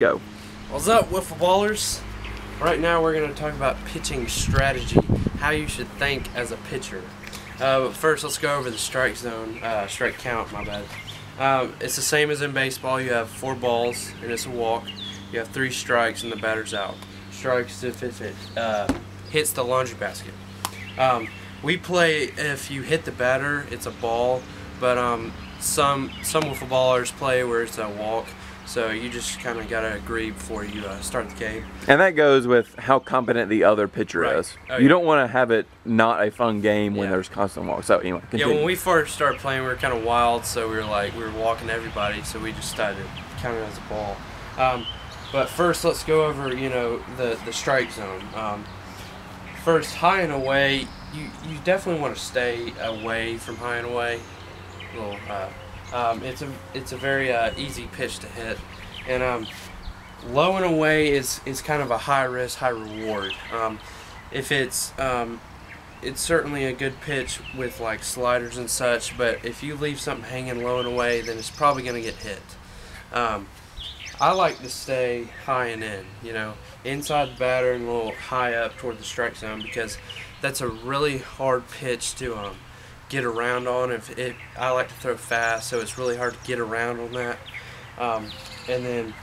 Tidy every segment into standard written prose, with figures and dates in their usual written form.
Go. What's up, Wiffle Ballers? Right now we're going to talk about pitching strategy, how you should think as a pitcher. But first, let's go over the strike zone, strike count, my bad. It's the same as in baseball. You have 4 balls and it's a walk. You have 3 strikes and the batter's out. Strikes if it hits the laundry basket. We play if you hit the batter, it's a ball, but some Wiffle Ballers play where it's a walk. So you just kind of got to agree before you start the game. And that goes with how competent the other pitcher is. Oh, you don't want to have it not a fun game when there's constant walks. So anyway, continue. Yeah, when we first started playing, we were kind of wild, so we were walking everybody, so we just started counting it as a ball. But first, let's go over the strike zone. First, high and away, you definitely want to stay away from high and away. It's a very easy pitch to hit, and low and away is kind of a high risk, high reward. If it's certainly a good pitch with like sliders and such, but if you leave something hanging low and away, then it's probably going to get hit. I like to stay high and inside the batter and a little high up toward the strike zone, because that's a really hard pitch to get around on. I like to throw fast, so it's really hard to get around on that. And then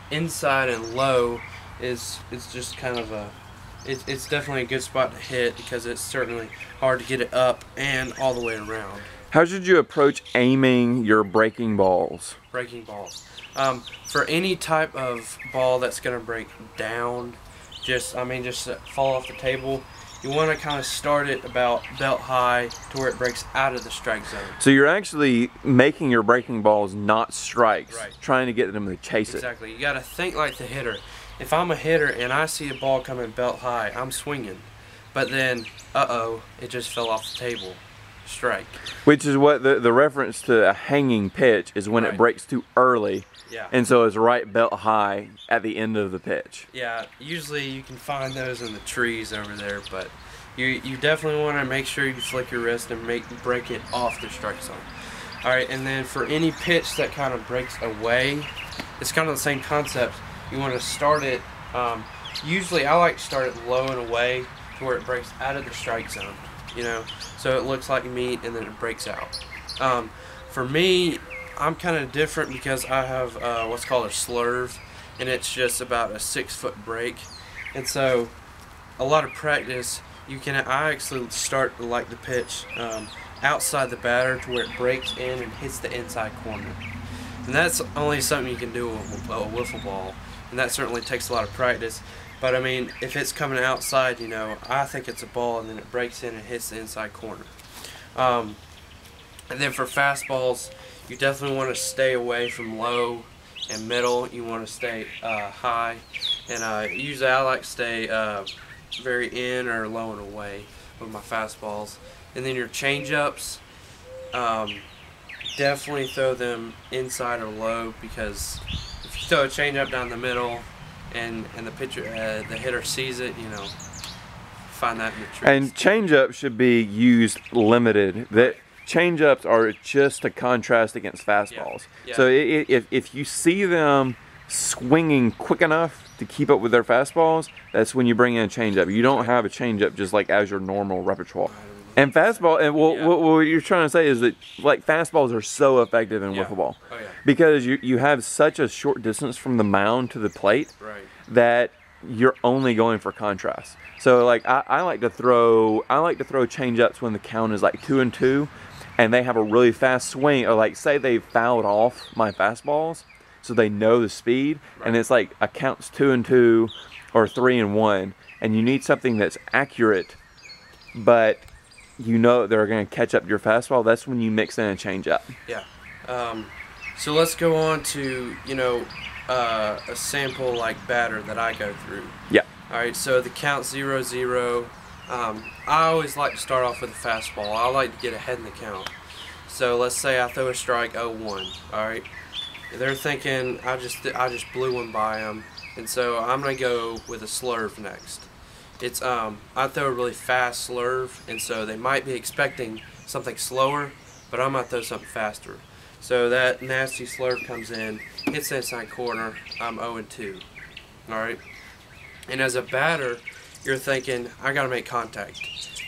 inside and low is just kind of it's definitely a good spot to hit, because it's certainly hard to get it up and all the way around. How should you approach aiming your breaking balls? Breaking balls. For any type of ball that's going to break down, just fall off the table, you want to kind of start it about belt high to where it breaks out of the strike zone. So you're actually making your breaking balls not strikes, right, trying to get them to chase it. Exactly. You got to think like the hitter. If I'm a hitter and I see a ball coming belt high, I'm swinging. But then, it just fell off the table. Strike. Which is what the reference to a hanging pitch is, when it breaks too early. Yeah. And so it's right belt high at the end of the pitch. Yeah, usually you can find those in the trees over there, but you definitely want to make sure you flick your wrist and break it off the strike zone. Alright, and then for any pitch that kind of breaks away, it's kind of the same concept. You want to start it, usually I like to start it low and away to where it breaks out of the strike zone, so it looks like meat and then it breaks out. For me, I'm kind of different, because I have what's called a slurve, and it's just about a 6-foot break. And so a lot of practice, I actually start like the pitch outside the batter to where it breaks in and hits the inside corner. And that's only something you can do with a wiffle ball, and that certainly takes a lot of practice. But I mean, if it's coming outside, I think it's a ball, and then it breaks in and hits the inside corner. And then for fastballs, you definitely want to stay away from low and middle. You want to stay high, and usually I like to stay very in or low and away with my fastballs. And then your change-ups, definitely throw them inside or low, because if you throw a change-up down the middle and the pitcher, the hitter sees it, find that in the trees. And change-ups should be used limited. Change-ups are just a contrast against fastballs. Yeah. So if you see them swinging quick enough to keep up with their fastballs, that's when you bring in a change-up. You don't have a change-up just like as your normal repertoire. And fastball, and what you're trying to say is that like fastballs are so effective in wiffle ball, because you have such a short distance from the mound to the plate, that you're only going for contrast. So like I like to throw change-ups when the count is like 2-2. And they have a really fast swing, or like say they fouled off my fastballs, so they know the speed, and it's like a count's 2-2 or 3-1, and you need something that's accurate, but they're going to catch up your fastball. That's when you mix in a changeup. Yeah. So let's go on to a sample like batter that I go through. Yeah. All right. So the count 0-0. I always like to start off with a fastball. I like to get ahead in the count. So let's say I throw a strike 0-1. All right, they're thinking I just blew one by them, and so I'm gonna go with a slurve next. I throw a really fast slurve, and so they might be expecting something slower, but I'm gonna throw something faster. So that nasty slurve comes in, hits the inside corner, I'm 0-2. Alright? And as a batter, you're thinking, I gotta make contact.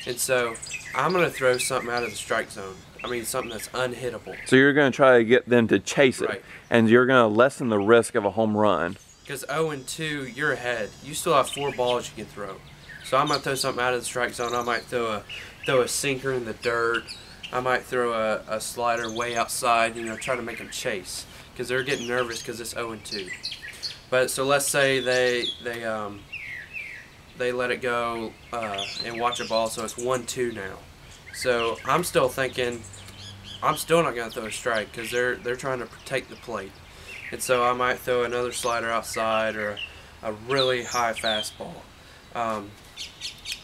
And so I'm gonna throw something out of the strike zone. I mean, something that's unhittable. So you're going to try to get them to chase it, Right. and you're going to lessen the risk of a home run. Because 0-2, you're ahead. You still have 4 balls you can throw. So I might throw something out of the strike zone. I might throw a sinker in the dirt. I might throw a slider way outside, you know, try to make them chase. Because they're getting nervous because it's 0-2. But so let's say they let it go and watch a ball, so it's 1-2 now. So I'm still thinking, I'm still not going to throw a strike because they're trying to protect the plate. And so I might throw another slider outside or a really high fastball.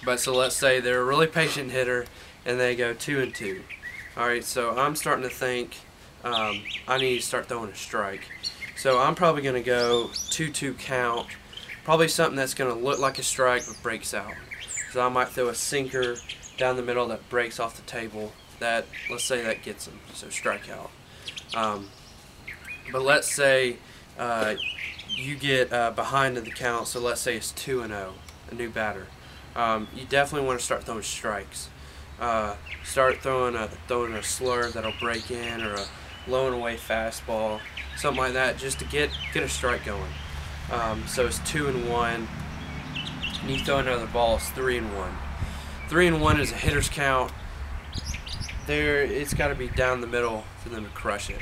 But so let's say they're a really patient hitter and they go 2-2. Alright, so I'm starting to think I need to start throwing a strike. So I'm probably going to go 2-2 count. Probably something that's going to look like a strike but breaks out. So I might throw a sinker down the middle that breaks off the table. That, let's say that gets them, so strikeout. But let's say you get behind in the count, so let's say it's 2-0, a new batter. You definitely want to start throwing strikes. Start throwing a slurve that'll break in, or a low and away fastball, something like that, just to get a strike going. So it's 2-1, and you throw another ball, it's 3-1. 3-1 is a hitter's count. It's got to be down the middle for them to crush it.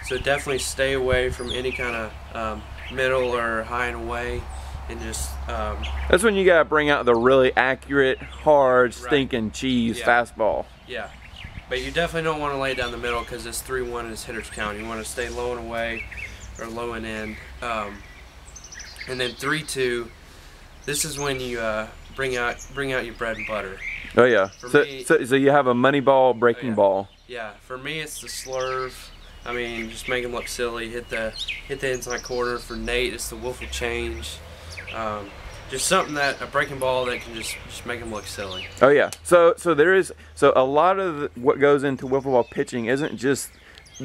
So definitely stay away from any kind of middle or high and away, and just. That's when you gotta bring out the really accurate, hard, stinking cheese fastball. Yeah, but you definitely don't want to lay it down the middle because it's 3-1 is hitter's count. You want to stay low and away or low and in, and then 3-2. This is when you bring out your bread and butter. Oh yeah. So you have a money ball, breaking ball. Yeah. For me, it's the slurve. I mean, just make them look silly. Hit the inside corner. For Nate, it's the Wiffle change. Just something a breaking ball that can just make them look silly. Oh yeah. So a lot of what goes into wiffle ball pitching isn't just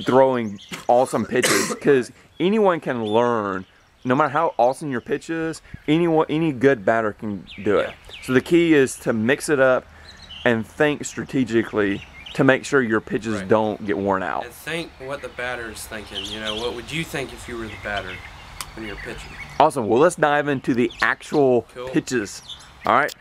throwing awesome pitches, because anyone can learn. No matter how awesome your pitch is, any good batter can do it. So the key is to mix it up and think strategically to make sure your pitches don't get worn out. And think what the batter is thinking. You know, what would you think if you were the batter when you're pitching? Awesome. Well, let's dive into the actual pitches. All right.